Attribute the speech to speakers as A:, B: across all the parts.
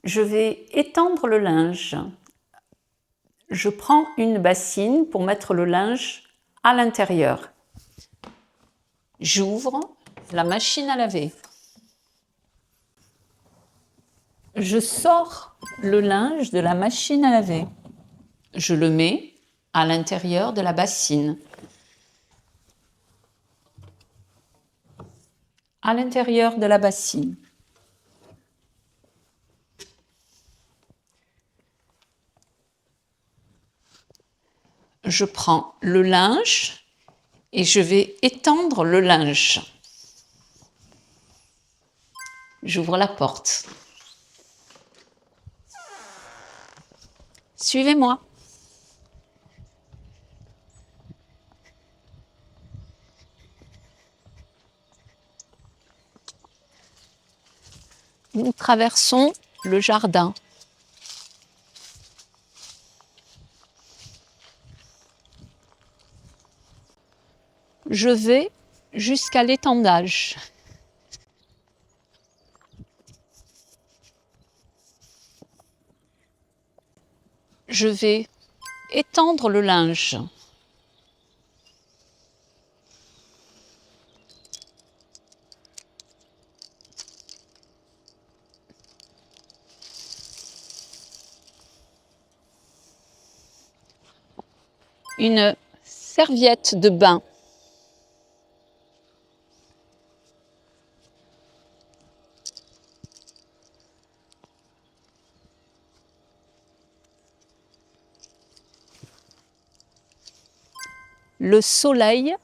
A: Je vais étendre le linge. Je prends une bassine pour mettre le linge à l'intérieur. J'ouvre la machine à laver. Je sors le linge de la machine à laver. Je le mets à l'intérieur de la bassine. À l'intérieur de la bassine. Je prends le linge et je vais étendre le linge. J'ouvre la porte. Suivez-moi. Nous traversons le jardin. Je vais jusqu'à l'étendage. Je vais étendre le linge. Une serviette de bain. Le soleil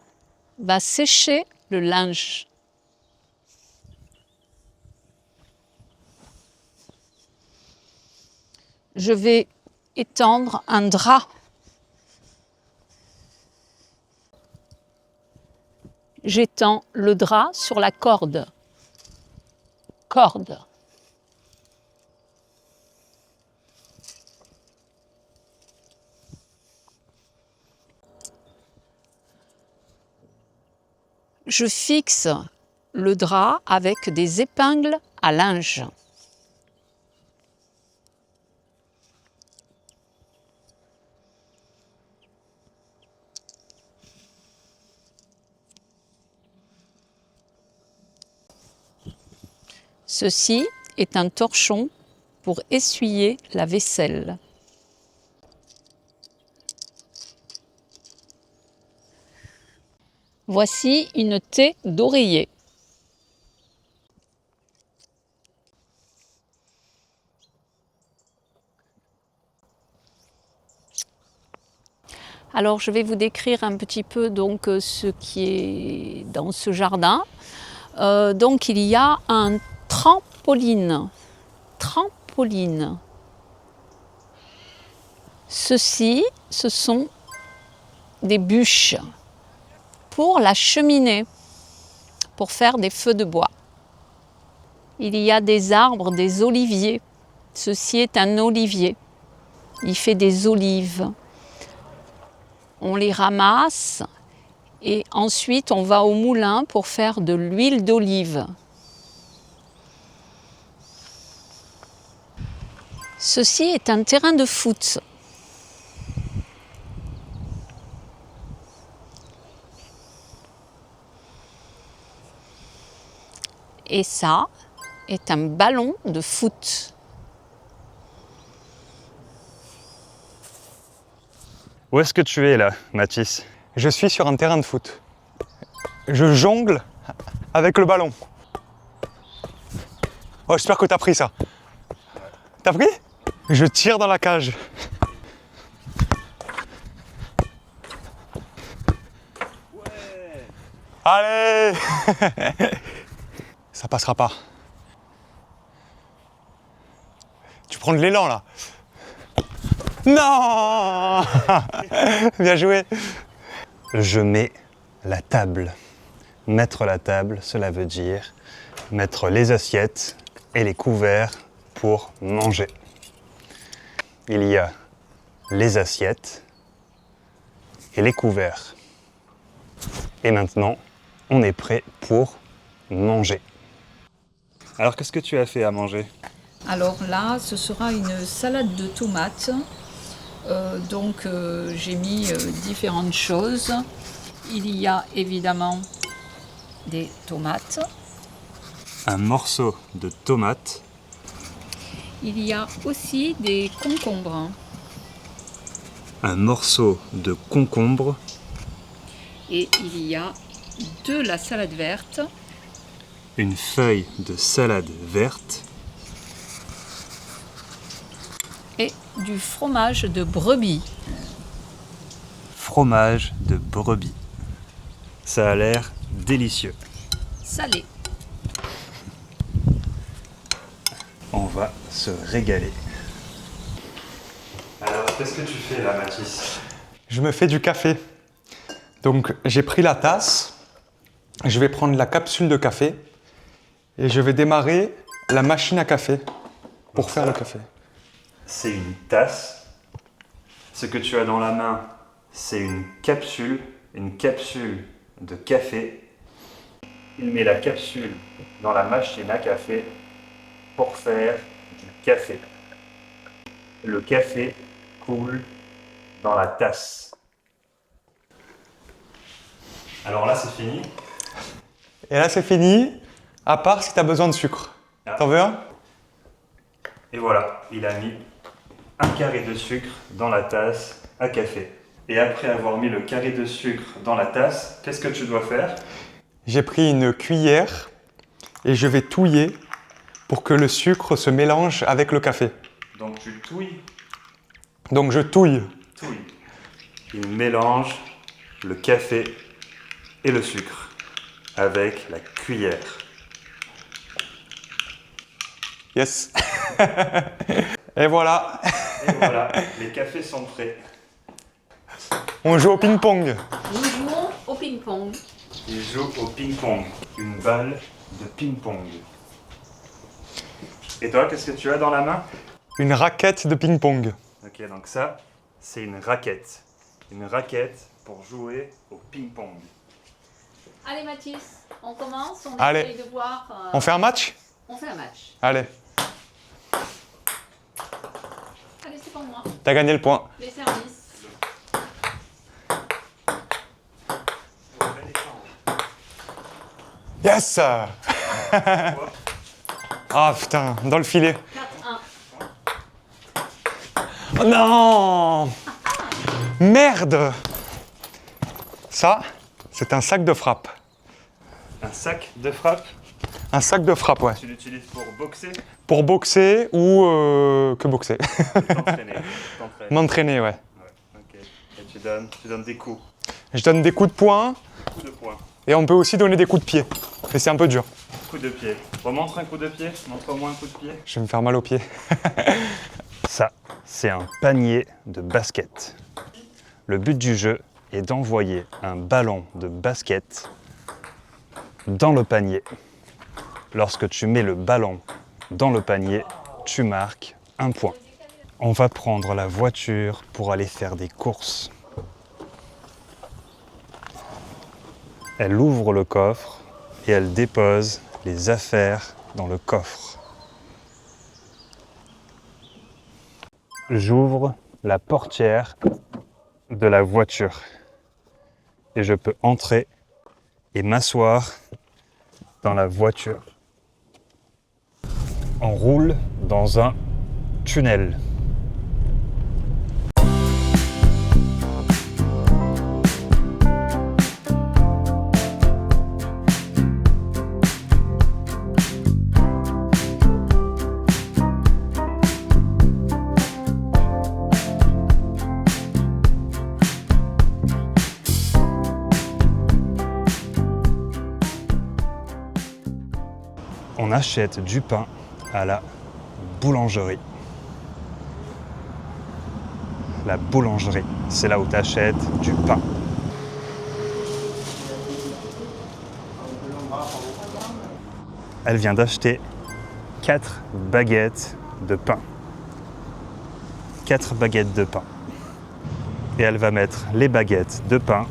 A: va sécher le linge. Je vais étendre un drap. J'étends le drap sur la corde. Corde. Je fixe le drap avec des épingles à linge. Ceci est un torchon pour essuyer la vaisselle. Voici une thé d'oreiller. Alors, je vais vous décrire un petit peu donc ce qui est dans ce jardin. Donc, il y a un trampoline. Trampoline. Ceci, ce sont des bûches pour la cheminée, pour faire des feux de bois. Il y a des arbres, des oliviers. Ceci est un olivier. Il fait des olives. On les ramasse et ensuite on va au moulin pour faire de l'huile d'olive. Ceci est un terrain de foot. Et ça est un ballon de foot.
B: Où est-ce que tu es là, Mathis?
C: Je suis sur un terrain de foot. Je jongle avec le ballon. Oh, j'espère que t'as pris ça. T'as pris? Je tire dans la cage. Ouais. Allez. Ça passera pas. Tu prends de l'élan là. Non. Bien joué.
B: Je mets la table. Mettre la table, cela veut dire mettre les assiettes et les couverts pour manger. Il y a les assiettes et les couverts. Et maintenant, on est prêt pour manger. Alors, qu'est-ce que tu as fait à manger?
A: Alors là, ce sera une salade de tomates. J'ai mis différentes choses. Il y a évidemment des tomates.
B: Un morceau de tomate.
A: Il y a aussi des concombres.
B: Un morceau de concombre.
A: Et il y a de la salade verte.
B: Une feuille de salade verte.
A: Et du fromage de brebis.
B: Fromage de brebis. Ça a l'air délicieux.
A: Salé.
B: On va se régaler. Alors, qu'est-ce que tu fais là, Mathis?
C: Je me fais du café. Donc j'ai pris la tasse, je vais prendre la capsule de café et je vais démarrer la machine à café pour faire le café.
B: C'est une tasse. Ce que tu as dans la main, c'est une capsule de café. Il met la capsule dans la machine à café pour faire du café. Le café coule dans la tasse. Alors là, c'est fini.
C: Et là c'est fini, à part si tu as besoin de sucre.
B: Ah.
C: T'en veux un?
B: Et voilà, il a mis un carré de sucre dans la tasse à café. Et après avoir mis le carré de sucre dans la tasse, qu'est-ce que tu dois faire?
C: J'ai pris une cuillère et je vais touiller pour que le sucre se mélange avec le café.
B: Donc tu touilles.
C: Donc je touille.
B: Il mélange le café et le sucre avec la cuillère.
C: Yes. Et voilà,
B: Et voilà, les cafés sont prêts.
C: on joue au ping-pong.
A: Nous jouons au ping-pong.
B: Il joue au ping-pong, une balle de ping-pong. Et toi, qu'est-ce que tu as dans la main?
C: Une raquette de ping-pong.
B: Ok, donc ça, c'est une raquette. Une raquette pour jouer au ping-pong.
A: Allez Mathis, on commence, on
C: Allez.
A: essaye de voir.
C: On fait un match?
A: On fait un match.
C: Allez,
A: Allez, c'est pour moi.
C: t'as gagné le point.
A: Les services.
C: Yes. Ah putain, dans le filet.
A: 4-1.
C: Oh non! Merde! Ça, c'est un sac de frappe.
B: Un sac de frappe,
C: Un sac de frappe, ouais.
B: tu l'utilises pour boxer,
C: Pour boxer ou que boxer.
B: t'entraîner.
C: M'entraîner, ouais.
B: Ouais, ok. Et tu donnes des coups,
C: Je donne des coups de poing
B: coups de poing,
C: et on peut aussi donner des coups de pied. Mais c'est un peu dur.
B: coups de pied. Remontre un coup de pied, montre-moi un coup de pied.
C: Je vais me faire mal aux pieds.
B: Ça, c'est un panier de basket. Le but du jeu est d'envoyer un ballon de basket dans le panier. Lorsque tu mets le ballon dans le panier, tu marques un point. On va prendre la voiture pour aller faire des courses. Elle ouvre le coffre et elle dépose les affaires dans le coffre. J'ouvre la portière de la voiture et je peux entrer et m'asseoir dans la voiture. On roule dans un tunnel. On achète du pain à la boulangerie. La boulangerie, c'est là où tu achètes du pain. Elle vient d'acheter 4 baguettes de pain. 4 baguettes de pain. Et elle va mettre les baguettes de pain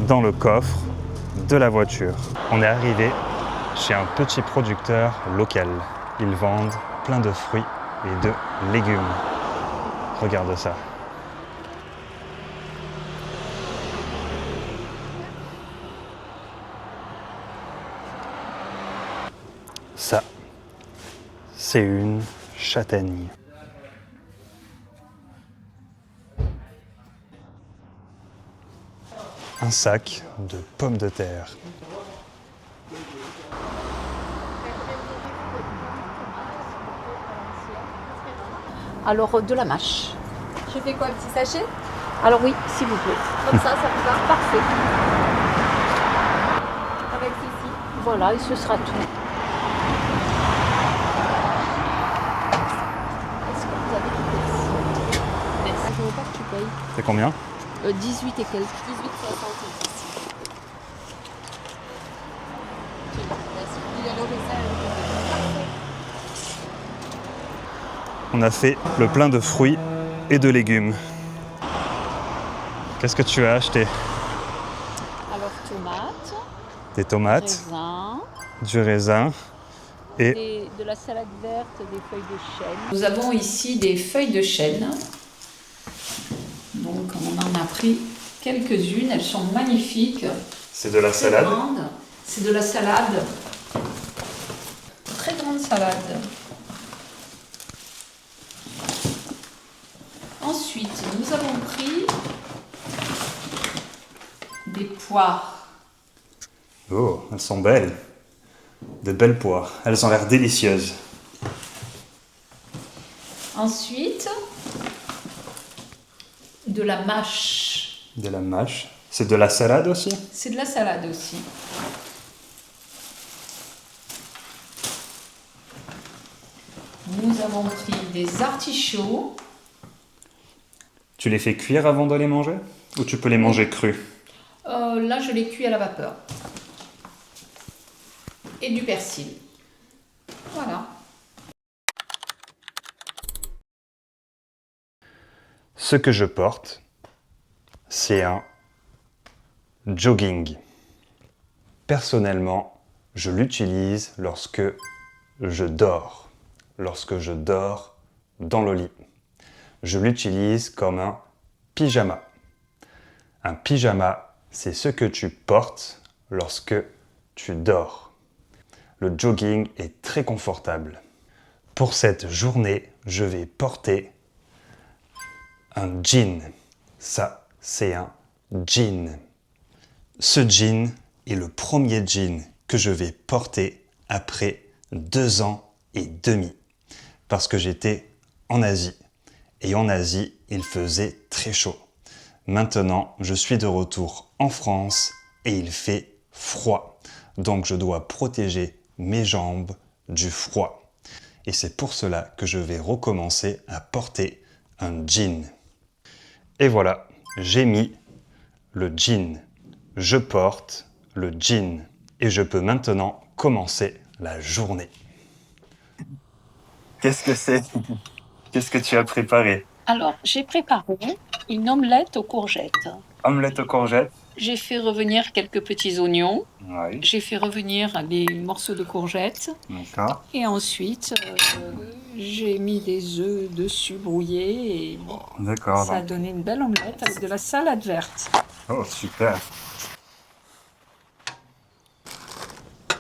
B: dans le coffre de la voiture. On est arrivé chez un petit producteur local. ils vendent plein de fruits et de légumes. Regarde ça. Ça, c'est une châtaigne. Un sac de pommes de terre.
A: Alors, de la mâche.
D: Je fais quoi, un petit sachet?
A: Alors oui, s'il vous plaît.
D: Comme ça vous va?
A: Parfait.
D: Avec ceci.
A: Voilà, et ce sera tout.
D: Est-ce que vous avez du persil? Merci. Je veux pas que tu payes.
B: C'est combien?
A: 18 et quelques.
D: 18,70 ici. Merci. Il a levé ça avec le
B: On a fait le plein de fruits et de légumes. Qu'est-ce que tu as acheté?
A: Alors, tomates,
B: Des tomates,
A: raisins,
B: du raisin et
A: de la salade verte, des feuilles de chêne. Nous avons ici des feuilles de chêne. Donc, on en a pris quelques-unes. Elles sont magnifiques.
B: c'est de la
A: Très grandes. C'est de la salade. Très grande salade. Ensuite, nous avons pris des poires.
B: Oh, elles sont belles. De belles poires. Elles ont l'air délicieuses.
A: Ensuite, de la mâche.
B: De la mâche. C'est de la salade aussi?
A: C'est de la salade aussi. Nous avons pris des artichauts.
B: Tu les fais cuire avant de les manger? Ou tu peux les manger crus?
A: Là, je les cuis à la vapeur. Et du persil. Voilà.
B: Ce que je porte, c'est un jogging. Personnellement, je l'utilise lorsque je dors. Lorsque je dors dans le lit. Je l'utilise comme un pyjama. Un pyjama, c'est ce que tu portes lorsque tu dors. Le jogging est très confortable. Pour cette journée, je vais porter un jean. Ça, c'est un jean. Ce jean est le premier jean que je vais porter après 2 ans et demi. Parce que j'étais en Asie. Et en Asie, il faisait très chaud. Maintenant, je suis de retour en France et il fait froid. Donc je dois protéger mes jambes du froid. Et c'est pour cela que je vais recommencer à porter un jean. Et voilà, j'ai mis le jean. Je porte le jean. Et je peux maintenant commencer la journée. Qu'est-ce que c'est? Qu'est-ce que tu as préparé?
A: Alors, j'ai préparé une omelette aux courgettes.
B: Omelette aux courgettes.
A: J'ai fait revenir quelques petits oignons.
B: Oui.
A: J'ai fait revenir des morceaux de courgettes.
B: D'accord.
A: Et ensuite, j'ai mis des œufs dessus brouillés. Et
B: D'accord.
A: ça a donné une belle omelette avec de la salade verte.
B: Oh, super.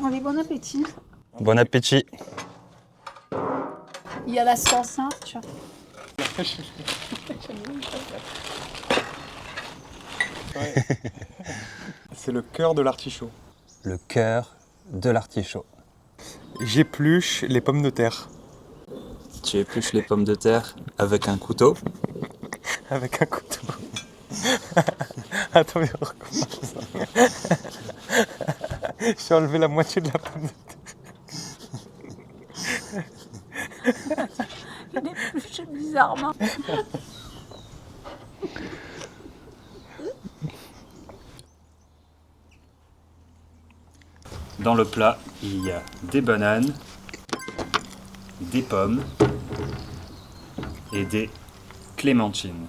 D: Allez, bon appétit.
B: Bon appétit.
D: Il y a la sauce, hein, tu vois.
C: C'est le cœur de l'artichaut.
B: Le cœur de l'artichaut.
C: J'épluche les pommes de terre
B: Tu épluches les pommes de terre avec un couteau.
C: avec un couteau. Attends, mais on recommence. J'ai enlevé la moitié de la pomme de terre.
D: Il épluche bizarrement.
B: Dans le plat, il y a des bananes, des pommes et des clémentines.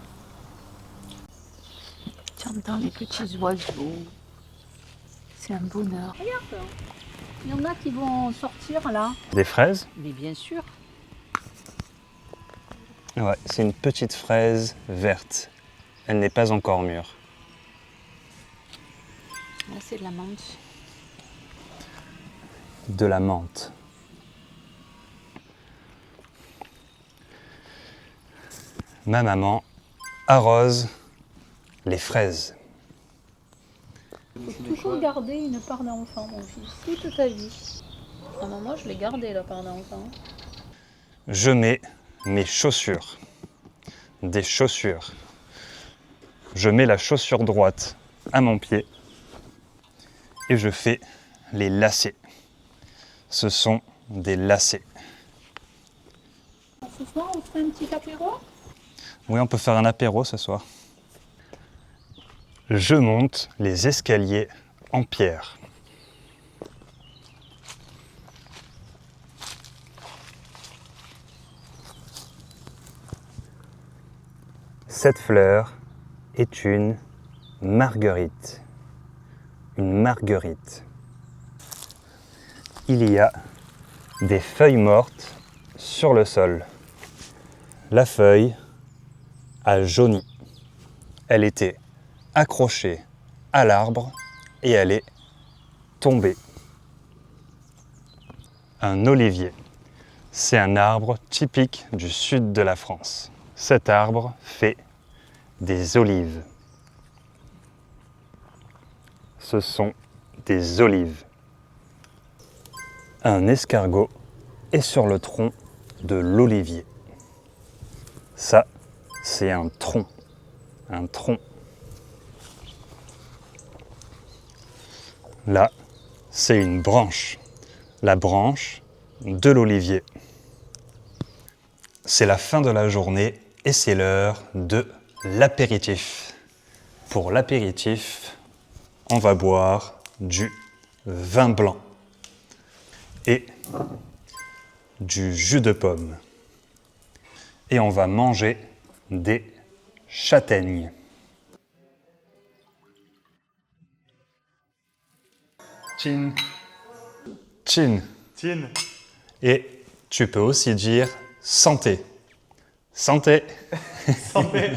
D: Tu entends les petits oiseaux. C'est un bonheur.
A: Il y en a qui vont sortir là.
B: Des fraises?
A: Mais bien sûr.
B: Ouais, c'est une petite fraise verte. Elle n'est pas encore mûre.
A: Là, c'est de la menthe.
B: De la menthe. Ma maman arrose les fraises.
A: Il faut toujours garder une part d'enfant, mon fils, c'est toute ta vie. Ah, moi, je l'ai gardé la part d'enfant.
B: Je mets mes chaussures. Des chaussures. Je mets la chaussure droite à mon pied et je fais les lacets. Ce sont des lacets.
A: Ce soir, on fait un petit apéro?
B: Oui, on peut faire un apéro ce soir. Je monte les escaliers en pierre. Cette fleur est une marguerite. Une marguerite. Il y a des feuilles mortes sur le sol. La feuille a jauni. Elle était accrochée à l'arbre et elle est tombée. Un olivier. C'est un arbre typique du sud de la France. Cet arbre fait des olives. Ce sont des olives. Un escargot est sur le tronc de l'olivier. Ça, c'est un tronc. Un tronc. Là, c'est une branche. La branche de l'olivier. C'est la fin de la journée et c'est l'heure de l'apéritif. Pour l'apéritif, on va boire du vin blanc et du jus de pomme. Et on va manger des châtaignes.
C: Chin.
B: Chin.
C: Chin.
B: Et tu peux aussi dire santé. Santé.
C: Santé.